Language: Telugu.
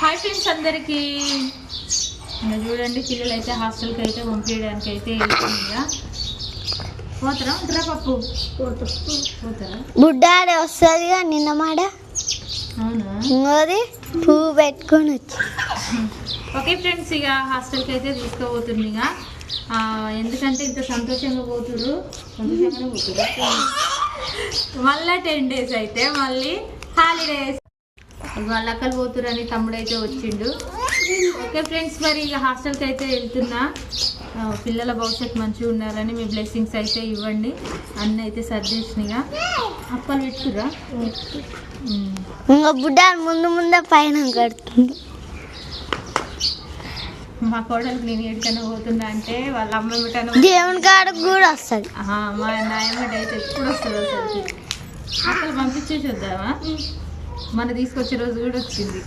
హాయ్ ఫ్రెండ్స్ అందరికీ. ఇంకా చూడండి పిల్లలు అయితే హాస్టల్కి అయితే పంపించడానికి అయితే వెళ్తుందిగా. పోతారా ఉంటారా పప్పు? పోతారా? బుడ్డాడే వస్తుందిగా నిన్న మాట. అవునా? ఇంకోది పువ్వు పెట్టుకొని వచ్చి. ఓకే ఫ్రెండ్స్, ఇక హాస్టల్కి అయితే తీసుకోబోతుంది. ఇక ఎందుకంటే ఇంత సంతోషంగా పోతురు, సంతోషంగానే పోతురు. మళ్ళీ 10 days అయితే మళ్ళీ హాలిడేస్. వాళ్ళ అక్కలు పోతురని తమ్ముడు అయితే వచ్చిండు. ఓకే ఫ్రెండ్స్, మరి ఇక హాస్టల్కి అయితే వెళ్తున్నా. పిల్లల భవిష్యత్తు మంచిగా ఉండాలని మీ బ్లెస్సింగ్స్ అయితే ఇవ్వండి. అన్నీ అయితే సర్దేసినగా. అప్పలు పెట్టుకురా. ఇంకా బుడ్డ ముందే పైన కడుతుంది. మా కోడలికి నేను ఎక్కడికైనా పోతున్నా అంటే వాళ్ళ అమ్మ ఎక్కడికైనా దేవుని కాడకు కూడా వస్తుంది. మా నాయమ్మటి అయితే ఎప్పుడు వస్తుంది అసలు. అసలు పంపించేసి వద్దామా? మన తీసుకొచ్చే రోజు కూడా వచ్చింది.